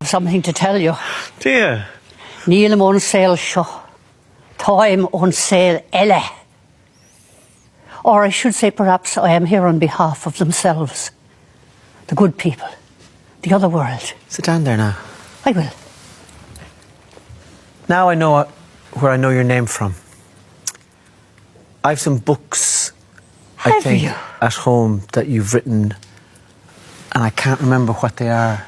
something to tell you. Dear. Níl mon sail seo. Time on sail elle. Or I should say perhaps I am here on behalf of themselves. The good people. The other world. Sit down there now. I will. Now I know where I know your name from. I've some books, I think, at home that you've written, and I can't remember what they are.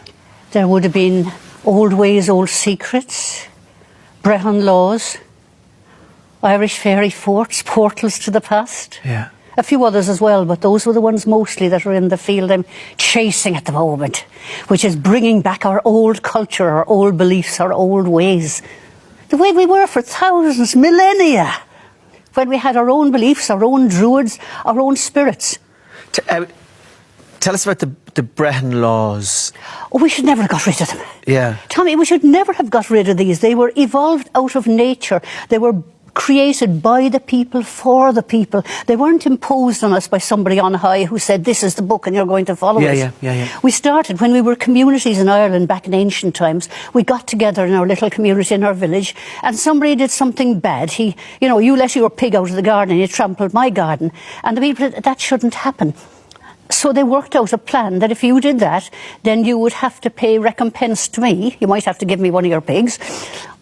There would have been Old Ways, Old Secrets, Brehon Laws, Irish Fairy Forts, Portals to the Past. Yeah. A few others as well, but those were the ones mostly that are in the field I'm chasing at the moment, which is bringing back our old culture, our old beliefs, our old ways. The way we were for thousands, millennia, when we had our own beliefs, our own druids, our own spirits. Tell us about the Brehon Laws. Oh, we should never have got rid of them. Yeah. Tommy, we should never have got rid of these. They were evolved out of nature. They were created by the people, for the people. They weren't imposed on us by somebody on high who said, this is the book and you're going to follow it. Yeah. We started when we were communities in Ireland back in ancient times. We got together in our little community in our village, and somebody did something bad. You let your pig out of the garden and you trampled my garden. And the people said, that shouldn't happen. So they worked out a plan that if you did that, then you would have to pay recompense to me. You might have to give me one of your pigs.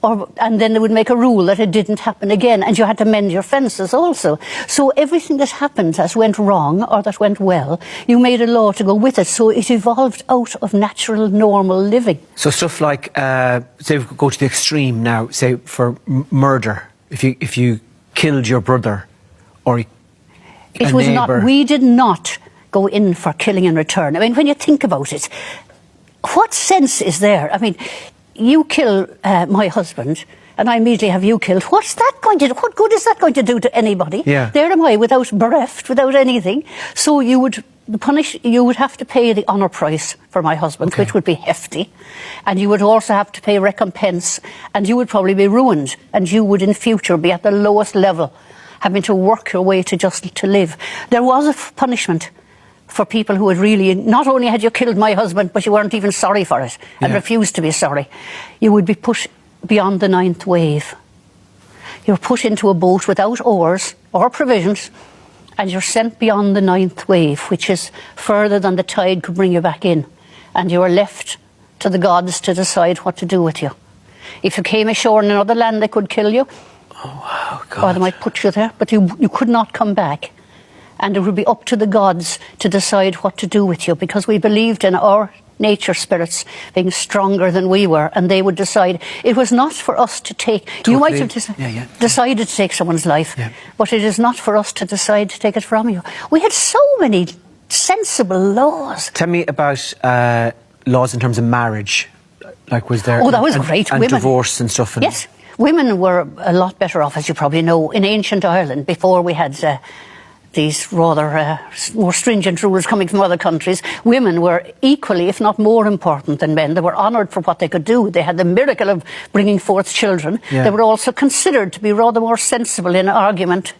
And then they would make a rule that it didn't happen again. And you had to mend your fences also. So everything that happened that went wrong or that went well, you made a law to go with it. So it evolved out of natural, normal living. So stuff like, say we could go to the extreme now, say for murder. If you killed your brother or it was not. We did not go in for killing in return. I mean, when you think about it, what sense is there? I mean, you kill my husband and I immediately have you killed. What's that going to do? What good is that going to do to anybody? Yeah. There am I, bereft, without anything. So you would have to pay the honour price for my husband, which would be hefty. And you would also have to pay recompense, and you would probably be ruined, and you would in future be at the lowest level, having to work your way to live. There was a punishment for people who had really, not only had you killed my husband, but you weren't even sorry for it and refused to be sorry. You would be put beyond the 9th wave. You're put into a boat without oars or provisions, and you're sent beyond the 9th wave, which is further than the tide could bring you back in. And you are left to the gods to decide what to do with you. If you came ashore in another land, they could kill you. Oh, wow, God. Or they might put you there, but you could not come back. And it would be up to the gods to decide what to do with you, because we believed in our nature spirits being stronger than we were, and they would decide. It was not for us to take. Totally. You might have decided to take someone's life, but it is not for us to decide to take it from you. We had so many sensible laws. Tell me about laws in terms of marriage. Like, was there... Oh, that was great. And divorce and stuff. Yes. Women were a lot better off, as you probably know, in ancient Ireland, before we had... these rather more stringent rules coming from other countries. Women were equally, if not more important than men. They were honoured for what they could do. They had the miracle of bringing forth children. They were also considered to be rather more sensible in argument.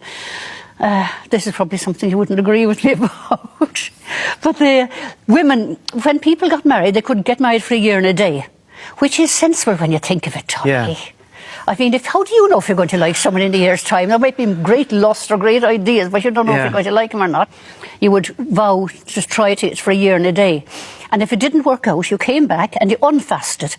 This is probably something you wouldn't agree with me about. But the women, when people got married, they could get married for a year and a day, which is sensible when you think of it, Tommy. Yeah. I mean, how do you know if you're going to like someone in a year's time? There might be great lust or great ideas, but you don't know if you're going to like them or not. You would vow to try it for a year and a day. And if it didn't work out, you came back and you unfasted.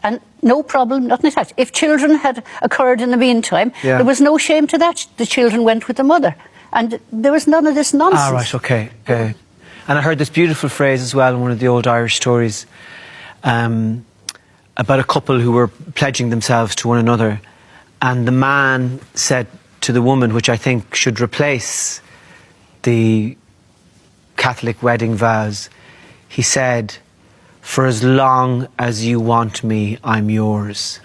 And no problem, nothing attached. If children had occurred in the meantime, there was no shame to that. The children went with the mother. And there was none of this nonsense. Ah, right, okay. And I heard this beautiful phrase as well in one of the old Irish stories. About a couple who were pledging themselves to one another, and the man said to the woman, which I think should replace the Catholic wedding vows, he said, "For as long as you want me, I'm yours."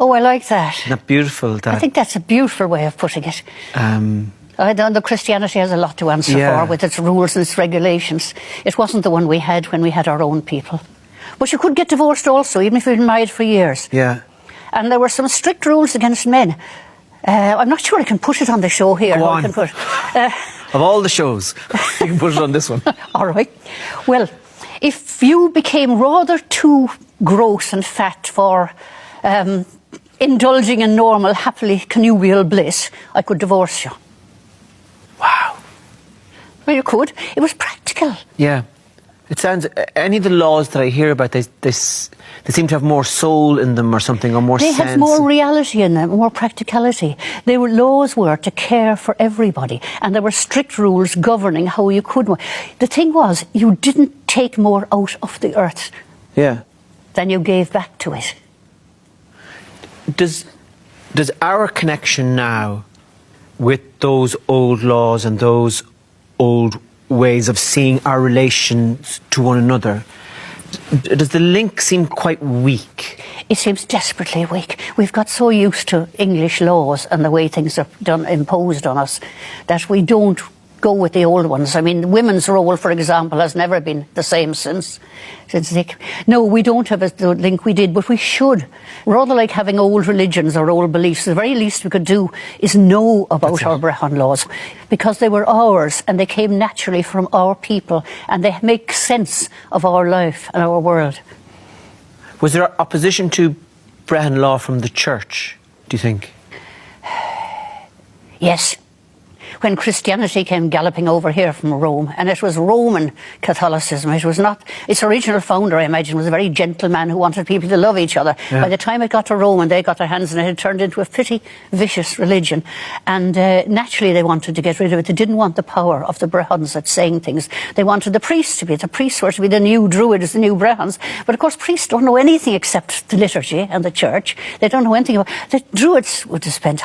Oh, I like that. Isn't that beautiful? I think that's a beautiful way of putting it. I know the Christianity has a lot to answer for with its rules and its regulations. It wasn't the one we had when we had our own people. But you could get divorced also, even if you've been married for years. Yeah. And there were some strict rules against men. I'm not sure I can put it on the show here. Go on. Of all the shows, you can put it on this one. All right. Well, if you became rather too gross and fat for indulging in normal, happily connubial bliss, I could divorce you. Wow. Well, you could. It was practical. Yeah. It sounds, any of the laws that I hear about, they seem to have more soul in them or something, or more They sense. have more reality in them, more practicality. Laws were to care for everybody, and there were strict rules governing how you could. The thing was, you didn't take more out of the earth Yeah. than you gave back to it. Does our connection now with those old laws and those old ways of seeing our relations to one another, does the link seem quite weak? It seems desperately weak. We've got so used to English laws and the way things are done, imposed on us, that we don't go with the old ones. I mean, women's role, for example, has never been the same since Nick. No, we don't have the link we did, but we should. Rather like having old religions or old beliefs, the very least we could do is know about our Brehon laws, because they were ours and they came naturally from our people and they make sense of our life and our world. Was there opposition to Brehon law from the church, do you think? Yes. When Christianity came galloping over here from Rome, and it was Roman Catholicism, it was not, its original founder, I imagine, was a very gentle man who wanted people to love each other. Yeah. By the time it got to Rome and they got their hands on it, it had turned into a pretty vicious religion. And naturally they wanted to get rid of it. They didn't want the power of the Brehons at saying things. They wanted the priests to be. The priests were to be the new Druids, the new Brehons. But of course priests don't know anything except the liturgy and the church. They don't know anything about... The Druids would have spent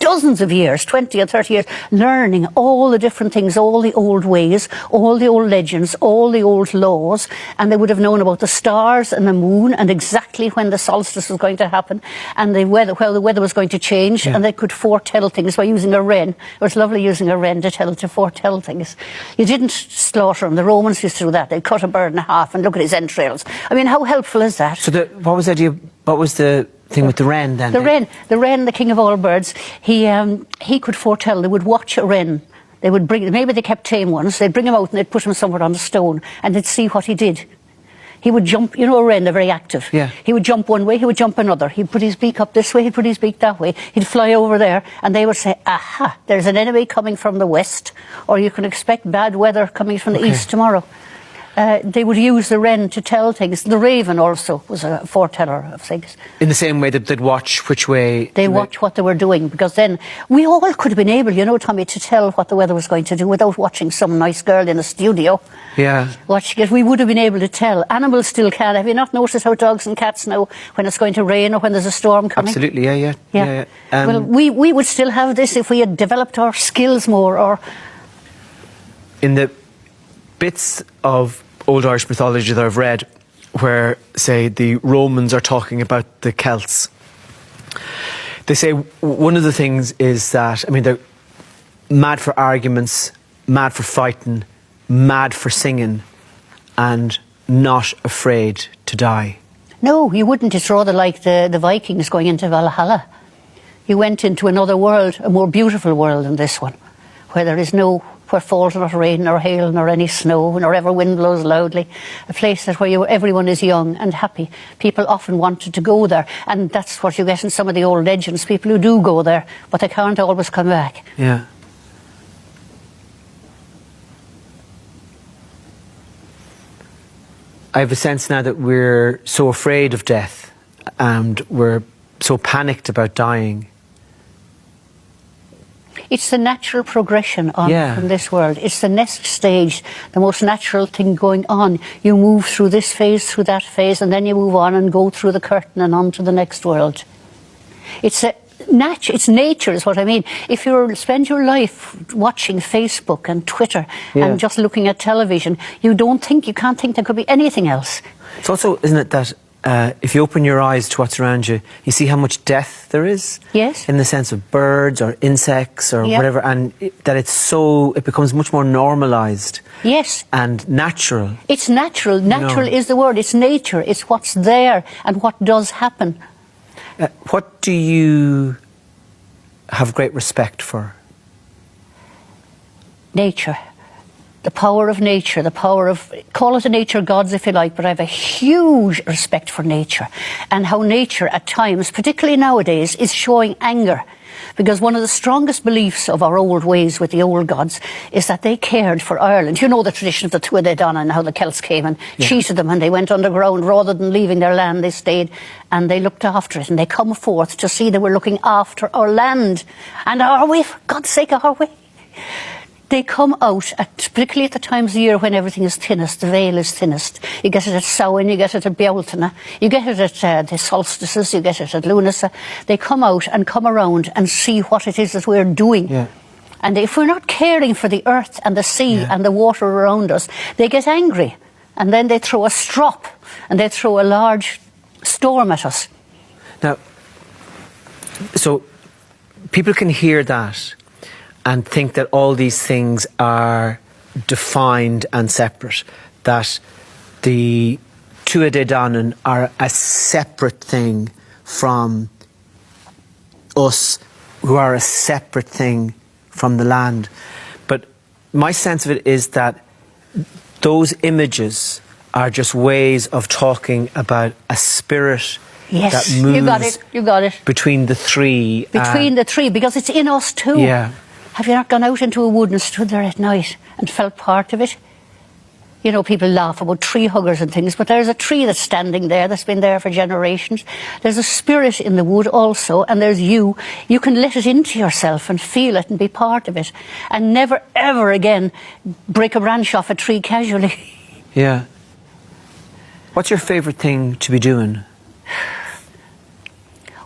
dozens of years, 20 or 30 years, learning all the different things, all the old ways, all the old legends, all the old laws, and they would have known about the stars and the moon and exactly when the solstice was going to happen and the weather, well, the weather was going to change, and they could foretell things by using a wren. It was lovely using a wren to foretell things. You didn't slaughter him. The Romans used to do that. They'd cut a bird in half and look at his entrails. I mean, how helpful is that? So what was the idea? What was the thing with the wren then? The wren, the king of all birds, he could foretell. They would watch a wren. They would maybe they kept tame ones. They'd bring him out and they'd put him somewhere on a stone and they'd see what he did. He would jump, you know, a wren, they're very active. Yeah. He would jump one way, he would jump another. He'd put his beak up this way, he'd put his beak that way. He'd fly over there and they would say, aha, there's an enemy coming from the west, or you can expect bad weather coming from the east tomorrow. They would use the wren to tell things. The raven also was a foreteller of things. In the same way that they'd watch which way... They watch what they were doing, because then we all could have been able, you know, Tommy, to tell what the weather was going to do without watching some nice girl in a studio. Yeah. Watching it, we would have been able to tell. Animals still can. Have you not noticed how dogs and cats know when it's going to rain or when there's a storm coming? Absolutely, yeah. Well, we would still have this if we had developed our skills more, or... In the bits of Old Irish mythology that I've read, where, say, the Romans are talking about the Celts, they say one of the things is that, I mean, they're mad for arguments, mad for fighting, mad for singing, and not afraid to die. No, you wouldn't. It's rather like the Vikings going into Valhalla. You went into another world, a more beautiful world than this one, where there is where falls not rain nor hail nor any snow nor ever wind blows loudly, a place where everyone is young and happy. People often wanted to go there, and that's what you get in some of the old legends, people who do go there, but they can't always come back. Yeah. I have a sense now that we're so afraid of death and we're so panicked about dying. It's the natural progression on from this world. It's the next stage, the most natural thing going on. You move through this phase, through that phase, and then you move on and go through the curtain and on to the next world. It's nature is what I mean. If you spend your life watching Facebook and Twitter and just looking at television, you can't think there could be anything else. It's also, isn't it, that if you open your eyes to what's around you, you see how much death there is. Yes. In the sense of birds or insects or whatever, and that it becomes much more normalised. Yes. And natural. It's natural. Natural is the word. It's nature. It's what's there and what does happen. What do you have great respect for? Nature. the power of nature, the power of, call it the nature gods if you like, but I have a huge respect for nature and how nature at times, particularly nowadays, is showing anger. Because one of the strongest beliefs of our old ways with the old gods is that they cared for Ireland. You know the tradition of the Tuatha Dé Danann and how the Celts came and cheated them and they went underground rather than leaving their land. They stayed and they looked after it, and they come forth to see that we're looking after our land. And are we? For God's sake, are we? They come out, particularly at the times of the year when everything is thinnest, the veil is thinnest. You get it at Samhain, you get it at Bealtaine, you get it at the solstices, you get it at Lunasa. They come out and come around and see what it is that we're doing. Yeah. And if we're not caring for the earth and the sea and the water around us, they get angry. And then they throw a strop and they throw a large storm at us. Now, so people can hear that and think that all these things are defined and separate, that the Tuatha Dé Danann are a separate thing from us, who are a separate thing from the land. But my sense of it is that those images are just ways of talking about a spirit that moves you got it. between the three. Between the three, because it's in us too. Yeah. Have you not gone out into a wood and stood there at night and felt part of it? You know, people laugh about tree huggers and things, but there's a tree that's standing there that's been there for generations. There's a spirit in the wood also, and there's you. You can let it into yourself and feel it and be part of it, and never, ever again break a branch off a tree casually. Yeah. What's your favourite thing to be doing?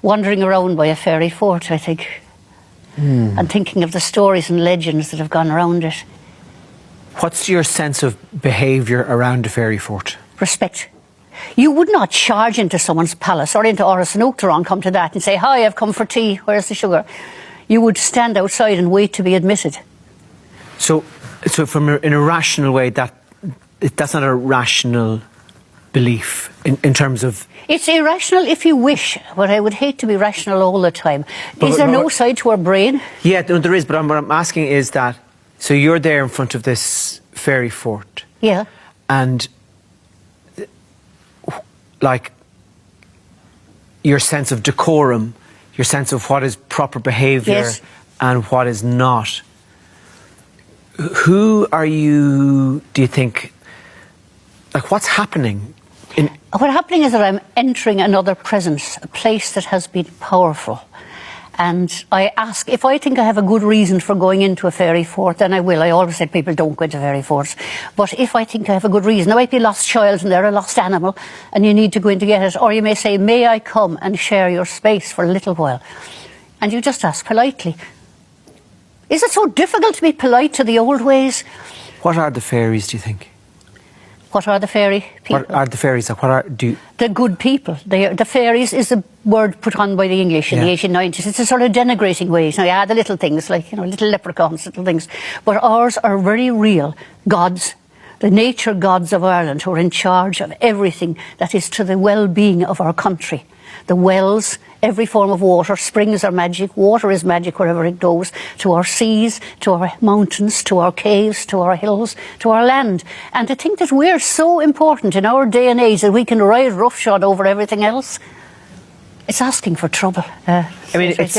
Wandering around by a fairy fort, I think. And thinking of the stories and legends that have gone around it. What's your sense of behaviour around a fairy fort? Respect. You would not charge into someone's palace or into Oris and Uachtaráin, come to that, and say, "Hi, I've come for tea, where's the sugar?" You would stand outside and wait to be admitted. So from in a rational way, that's not a rational belief in terms of... It's irrational if you wish, but I would hate to be rational all the time. Is there no side to our brain? Yeah, no, there is, but what I'm asking is that, so you're there in front of this fairy fort. Yeah. And, like, your sense of decorum, your sense of what is proper behaviour and what is not. Who are you, do you think, like, what's happening? What's happening is that I'm entering another presence, a place that has been powerful. And I ask, if I think I have a good reason for going into a fairy fort, then I will. I always said people don't go into fairy forts. But if I think I have a good reason, there might be a lost child and there, a lost animal, and you need to go in to get it. Or you may say, "May I come and share your space for a little while?" And you just ask politely. Is it so difficult to be polite to the old ways? What are the fairies, do you think? What are the fairy people? What are the fairies? The good people. The fairies is a word put on by the English in the 1890s. It's a sort of denigrating way. So yeah, the little things, like, you know, little leprechauns, little things. But ours are very real gods, the nature gods of Ireland, who are in charge of everything that is to the well-being of our country. The wells, every form of water, springs are magic, water is magic wherever it goes, to our seas, to our mountains, to our caves, to our hills, to our land. And to think that we're so important in our day and age that we can ride roughshod over everything else, it's asking for trouble. I mean, it's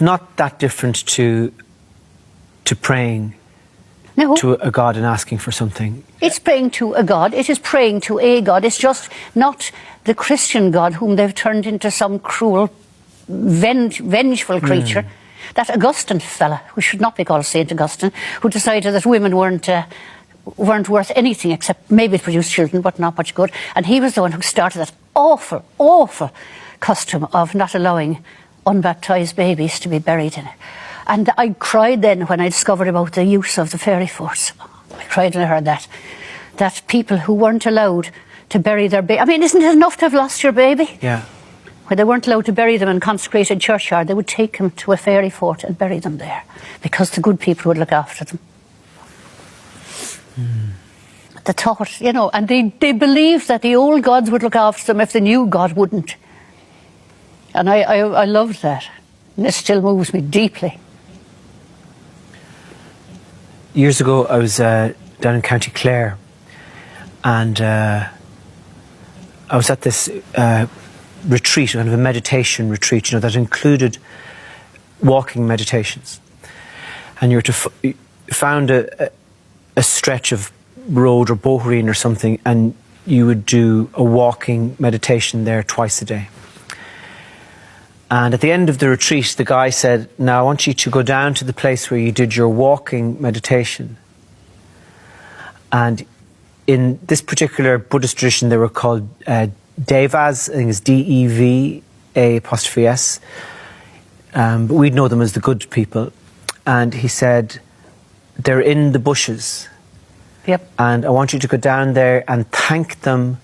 not that different to praying to a god and asking for something. It's praying to a god. It is praying to a god. It's just not the Christian God whom they've turned into some cruel, vengeful creature. That Augustine fella, who should not be called Saint Augustine, who decided that women weren't worth anything except maybe produce children, but not much good. And he was the one who started that awful, awful custom of not allowing unbaptised babies to be buried in it. And I cried then when I discovered about the use of the fairy forts. I cried when I heard that people who weren't allowed to bury their baby. I mean, isn't it enough to have lost your baby? Yeah. When they weren't allowed to bury them in consecrated churchyard, they would take them to a fairy fort and bury them there, because the good people would look after them. The thought, you know, and they believed that the old gods would look after them if the new god wouldn't. And I loved that. And it still moves me deeply. years ago, I was down in County Clare, and I was at this retreat, kind of a meditation retreat, that included walking meditations. And you were to found a stretch of road or bohereen or something, and you would do a walking meditation there twice a day. And at the end of the retreat, the guy said, now I want you to go down to the place where you did your walking meditation. And in this particular Buddhist tradition, they were called Devas, I think it's D-E-V-A''S. But we'd know them as the good people. And he said, they're in the bushes. Yep. And I want you to go down there and thank them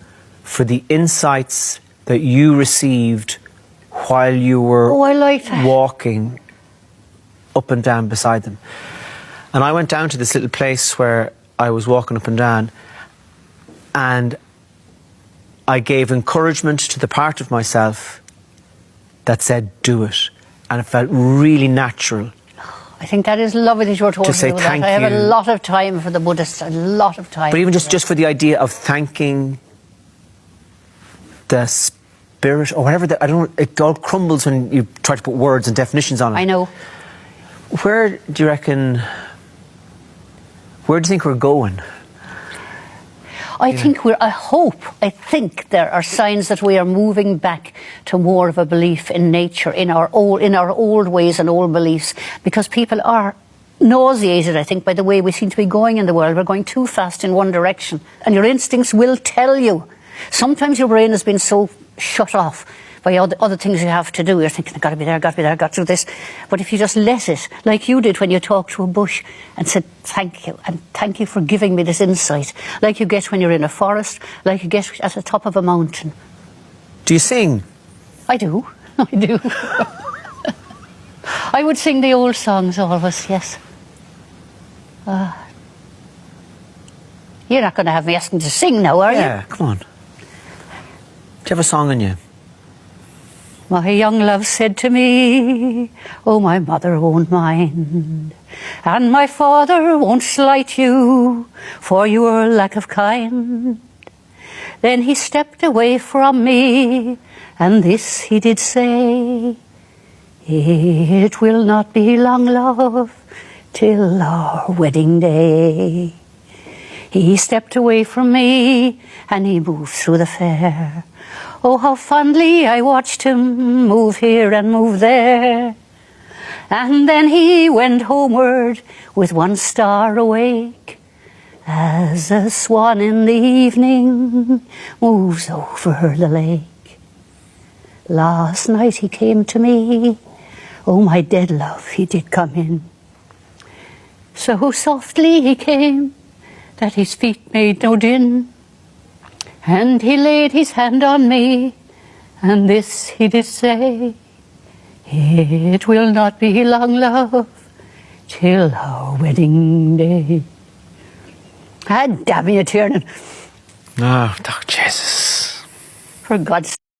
for the insights that you received while you were I like that. walking up and down beside them. And I went down to this little place where I was walking up and down, and I gave encouragement to the part of myself that said, do it. And it felt really natural. I think that is lovely that you're told To say to do thank that. I have you. a lot of time for the Buddhists, a lot of time. But even for just for the idea of thanking the spirit, or whatever, it all crumbles when you try to put words and definitions on it. I know. Where do you reckon, where do you think we're going? I think there are signs that we are moving back to more of a belief in nature, in our old ways and old beliefs, because people are nauseated, I think, by the way we seem to be going in the world. We're going too fast in one direction, and your instincts will tell you. Sometimes your brain has been so shut off by other things you have to do. You're thinking, I've got to be there, I've got to be there, I've got to do this. But if you just let it, like you did when you talked to a bush and said, thank you, and thank you for giving me this insight, like you get when you're in a forest, like you get at the top of a mountain. Do you sing? I do. I do. I would sing the old songs always, yes. You're not going to have me asking to sing now, are you? Yeah, come on. Do you have a song in you? My young love said to me, oh, my mother won't mind, and my father won't slight you for your lack of kind. Then he stepped away from me, and this he did say, it will not be long, love, till our wedding day. He stepped away from me, and he moved through the fair. Oh, how fondly I watched him move here and move there. And then he went homeward with one star awake, as a swan in the evening moves over the lake. Last night he came to me, oh, my dead love, he did come in. So softly he came that his feet made no din. And he laid his hand on me, and this he did say, it will not be long, love, till our wedding day. Ah, damn you, Tiernan. Oh, Jesus. For God's